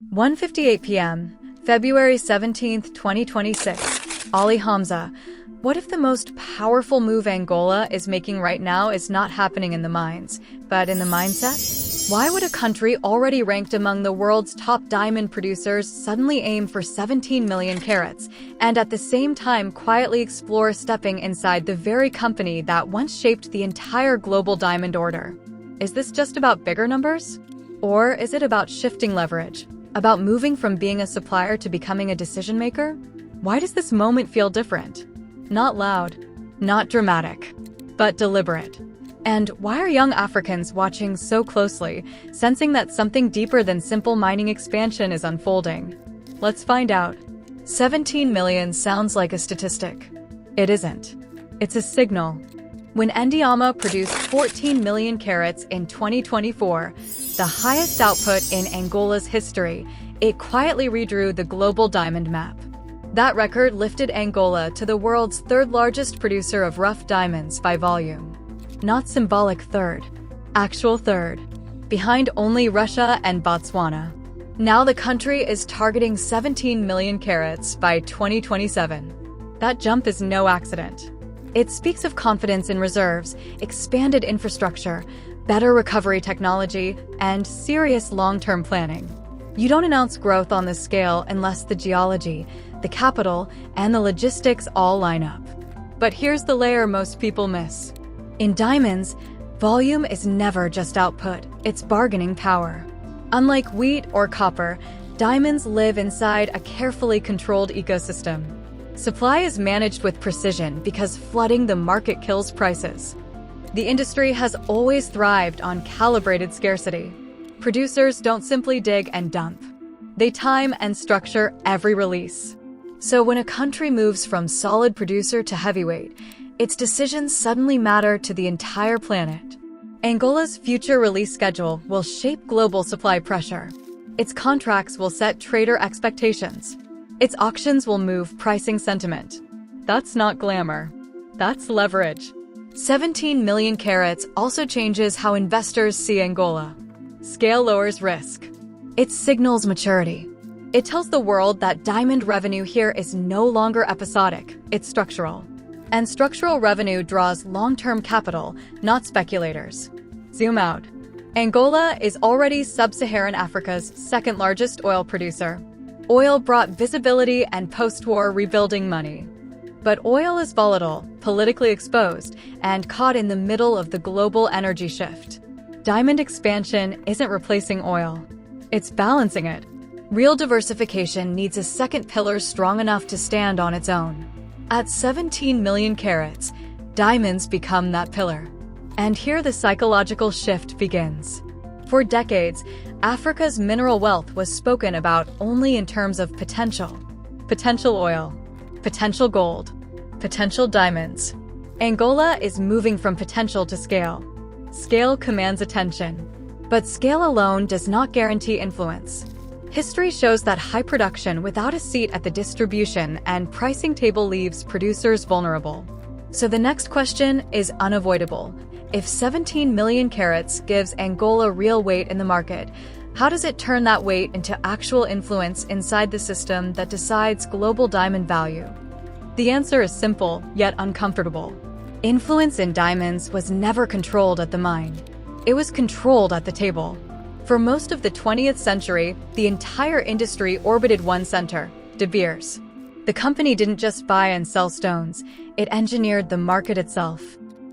1:58 p.m., February 17th, 2026. Ali Hamza. What if the most powerful move Angola is making right now is not happening in the mines, but in the mindset? Why would a country already ranked among the world's top diamond producers suddenly aim for 17 million carats, and at the same time quietly explore stepping inside the very company that once shaped the entire global diamond order? Is this just about bigger numbers? Or is it about shifting leverage? About moving from being a supplier to becoming a decision maker? Why does this moment feel different? Not loud, not dramatic, but deliberate. And why are young Africans watching so closely, sensing that something deeper than simple mining expansion is unfolding? Let's find out. 17 million sounds like a statistic. It isn't. It's a signal. When Andiama produced 14 million carats in 2024, the highest output in Angola's history, it quietly redrew the global diamond map. That record lifted Angola to the world's third-largest producer of rough diamonds by volume. Not symbolic third, actual third, behind only Russia and Botswana. Now the country is targeting 17 million carats by 2027. That jump is no accident. It speaks of confidence in reserves, expanded infrastructure, better recovery technology, and serious long-term planning. You don't announce growth on this scale unless the geology, the capital, and the logistics all line up. But here's the layer most people miss. In diamonds, volume is never just output, it's bargaining power. Unlike wheat or copper, diamonds live inside a carefully controlled ecosystem. Supply is managed with precision because flooding the market kills prices. The industry has always thrived on calibrated scarcity. Producers don't simply dig and dump. They time and structure every release. So when a country moves from solid producer to heavyweight, its decisions suddenly matter to the entire planet. Angola's future release schedule will shape global supply pressure. Its contracts will set trader expectations. Its auctions will move pricing sentiment. That's not glamour. That's leverage. 17 million carats also changes how investors see Angola. Scale lowers risk. It signals maturity. It tells the world that diamond revenue here is no longer episodic, it's structural. And structural revenue draws long-term capital, not speculators. Zoom out. Angola is already sub-Saharan Africa's second-largest oil producer. Oil brought visibility and post-war rebuilding money. But oil is volatile, politically exposed, and caught in the middle of the global energy shift. Diamond expansion isn't replacing oil. It's balancing it. Real diversification needs a second pillar strong enough to stand on its own. At 17 million carats, diamonds become that pillar. And here the psychological shift begins. For decades, Africa's mineral wealth was spoken about only in terms of potential. Potential oil, potential gold, potential diamonds. Angola is moving from potential to scale. Scale commands attention. But scale alone does not guarantee influence. History shows that high production without a seat at the distribution and pricing table leaves producers vulnerable. So the next question is unavoidable. If 17 million carats gives Angola real weight in the market, how does it turn that weight into actual influence inside the system that decides global diamond value? The answer is simple, yet uncomfortable. Influence in diamonds was never controlled at the mine. It was controlled at the table. For most of the 20th century, the entire industry orbited one center, De Beers. The company didn't just buy and sell stones, it engineered the market itself.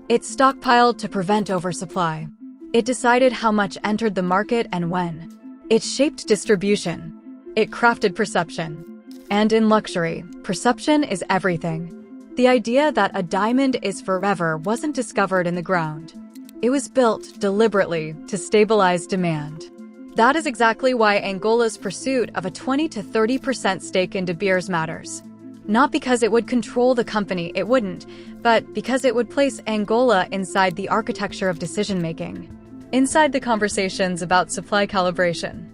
It stockpiled to prevent oversupply. It decided how much entered the market and when. It shaped distribution. It crafted perception. And in luxury, perception is everything. The idea that a diamond is forever wasn't discovered in the ground. It was built deliberately to stabilize demand. That is exactly why Angola's pursuit of a 20 to 30% stake in De Beers matters. Not because it would control the company, it wouldn't, but because it would place Angola inside the architecture of decision-making. Inside the conversations about supply calibration.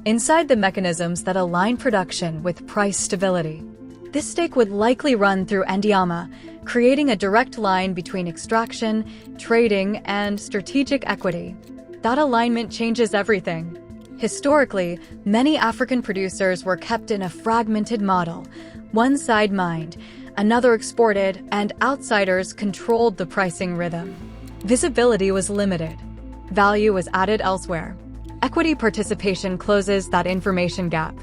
Inside the mechanisms that align production with price stability. This stake would likely run through Andiama, creating a direct line between extraction, trading, and strategic equity. That alignment changes everything. Historically, many African producers were kept in a fragmented model. One side mined, another exported, and outsiders controlled the pricing rhythm. Visibility was limited. Value was added elsewhere. Equity participation closes that information gap.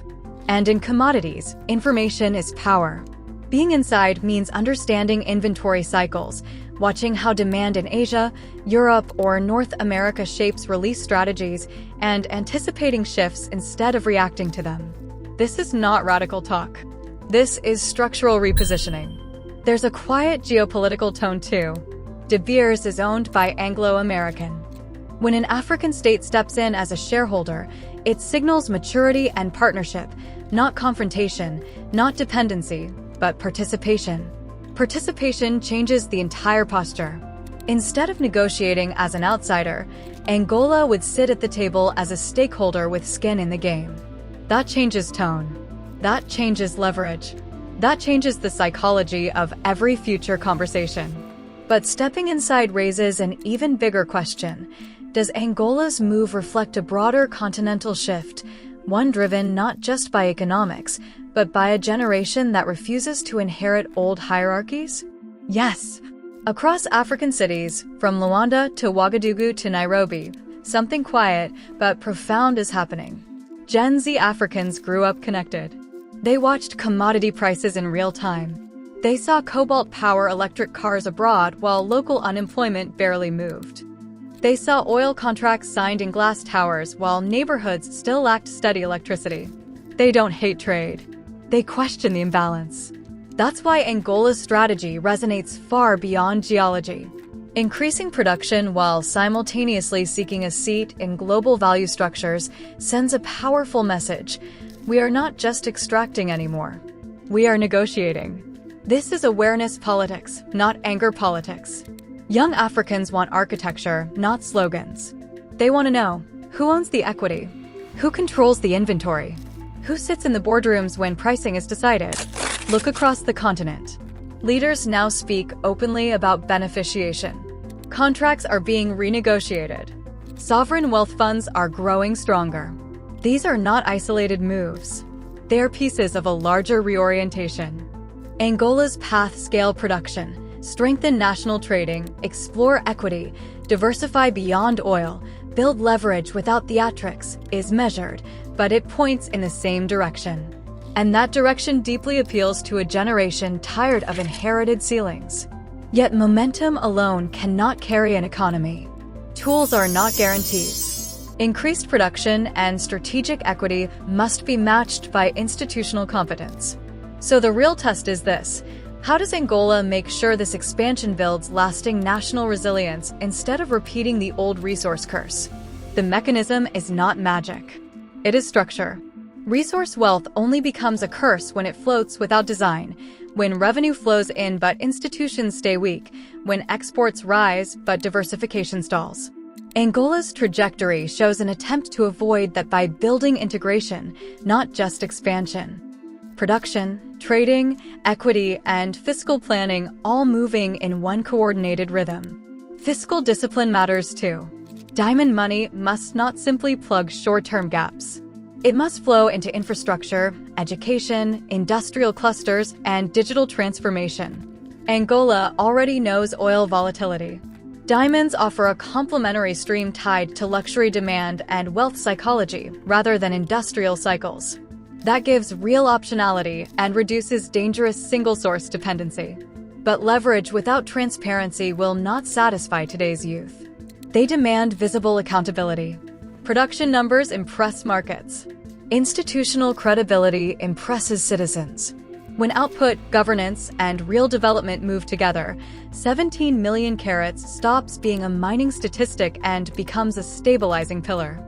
And in commodities, information is power. Being inside means understanding inventory cycles, watching how demand in Asia, Europe, or North America shapes release strategies, and anticipating shifts instead of reacting to them. This is not radical talk. This is structural repositioning. There's a quiet geopolitical tone too. De Beers is owned by Anglo-American. When an African state steps in as a shareholder, it signals maturity and partnership, not confrontation, not dependency, but participation. Participation changes the entire posture. Instead of negotiating as an outsider, Angola would sit at the table as a stakeholder with skin in the game. That changes tone. That changes leverage. That changes the psychology of every future conversation. But stepping inside raises an even bigger question. Does Angola's move reflect a broader continental shift, one driven not just by economics, but by a generation that refuses to inherit old hierarchies? Yes. Across African cities, from Luanda to Ouagadougou to Nairobi, something quiet but profound is happening. Gen Z Africans grew up connected. They watched commodity prices in real time. They saw cobalt power electric cars abroad while local unemployment barely moved. They saw oil contracts signed in glass towers while neighborhoods still lacked steady electricity. They don't hate trade. They question the imbalance. That's why Angola's strategy resonates far beyond geology. Increasing production while simultaneously seeking a seat in global value structures sends a powerful message. We are not just extracting anymore. We are negotiating. This is awareness politics, not anger politics. Young Africans want architecture, not slogans. They want to know who owns the equity, who controls the inventory, who sits in the boardrooms when pricing is decided. Look across the continent. Leaders now speak openly about beneficiation. Contracts are being renegotiated. Sovereign wealth funds are growing stronger. These are not isolated moves. They are pieces of a larger reorientation. Angola's path scale production, strengthen national trading, explore equity, diversify beyond oil, build leverage without theatrics, is measured, but it points in the same direction. And that direction deeply appeals to a generation tired of inherited ceilings. Yet momentum alone cannot carry an economy. Tools are not guarantees. Increased production and strategic equity must be matched by institutional competence. So the real test is this. How does Angola make sure this expansion builds lasting national resilience instead of repeating the old resource curse? The mechanism is not magic. It is structure. Resource wealth only becomes a curse when it floats without design, when revenue flows in but institutions stay weak, when exports rise but diversification stalls. Angola's trajectory shows an attempt to avoid that by building integration, not just expansion. Production, trading, equity, and fiscal planning all moving in one coordinated rhythm. Fiscal discipline matters too. Diamond money must not simply plug short-term gaps. It must flow into infrastructure, education, industrial clusters, and digital transformation. Angola already knows oil volatility. Diamonds offer a complementary stream tied to luxury demand and wealth psychology rather than industrial cycles. That gives real optionality and reduces dangerous single-source dependency. But leverage without transparency will not satisfy today's youth. They demand visible accountability. Production numbers impress markets. Institutional credibility impresses citizens. When output, governance, and real development move together, 17 million carats stops being a mining statistic and becomes a stabilizing pillar.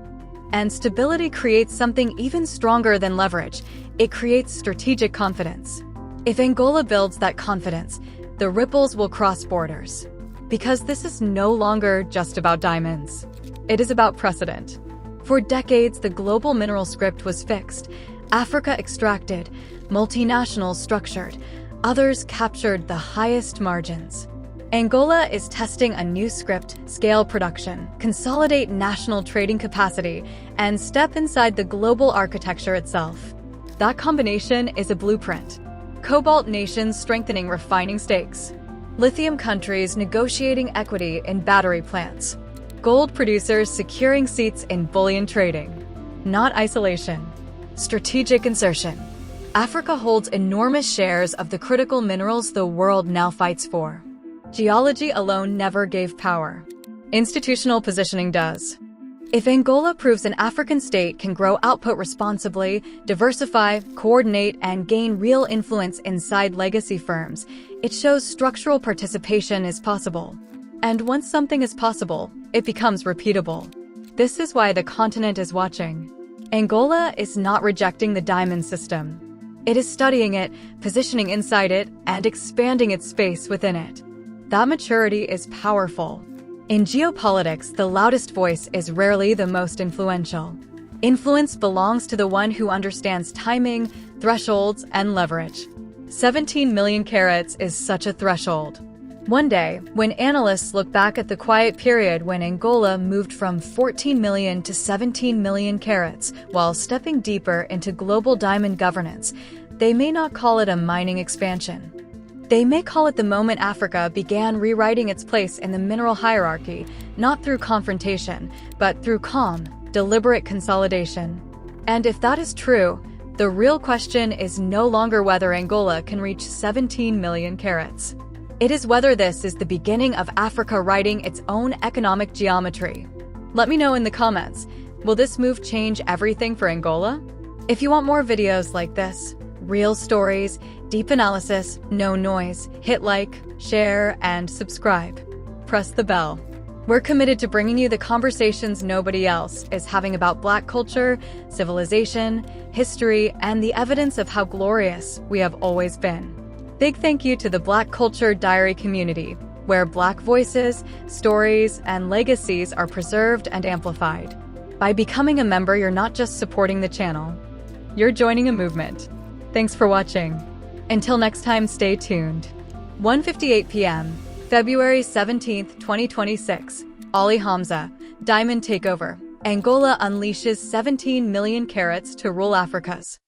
And stability creates something even stronger than leverage. It creates strategic confidence. If Angola builds that confidence, the ripples will cross borders. Because this is no longer just about diamonds. It is about precedent. For decades, the global mineral script was fixed. Africa extracted, multinationals structured, others captured the highest margins. Angola is testing a new script: scale production, consolidate national trading capacity, and step inside the global architecture itself. That combination is a blueprint. Cobalt nations strengthening refining stakes. Lithium countries negotiating equity in battery plants. Gold producers securing seats in bullion trading. Not isolation. Strategic insertion. Africa holds enormous shares of the critical minerals the world now fights for. Geology alone never gave power. Institutional positioning does. If Angola proves an African state can grow output responsibly, diversify, coordinate, and gain real influence inside legacy firms, it shows structural participation is possible. And once something is possible, it becomes repeatable. This is why the continent is watching. Angola is not rejecting the diamond system. It is studying it, positioning inside it, and expanding its space within it. That maturity is powerful. In geopolitics, the loudest voice is rarely the most influential. Influence belongs to the one who understands timing, thresholds, and leverage. 17 million carats is such a threshold. One day, when analysts look back at the quiet period when Angola moved from 14 million to 17 million carats while stepping deeper into global diamond governance, they may not call it a mining expansion. They may call it the moment Africa began rewriting its place in the mineral hierarchy, not through confrontation, but through calm, deliberate consolidation. And if that is true, the real question is no longer whether Angola can reach 17 million carats. It is whether this is the beginning of Africa writing its own economic geometry. Let me know in the comments, will this move change everything for Angola? If you want more videos like this, real stories, deep analysis, no noise, hit like, share, and subscribe. Press the bell. We're committed to bringing you the conversations nobody else is having about Black culture, civilization, history, and the evidence of how glorious we have always been. Big thank you to the Black Culture Diary community, where Black voices, stories, and legacies are preserved and amplified. By becoming a member, you're not just supporting the channel, you're joining a movement. Thanks for watching. Until next time, stay tuned. 1:58 p.m., February 17th, 2026. Ali Hamza, Diamond Takeover. Angola unleashes 17 million carats to rule Africa's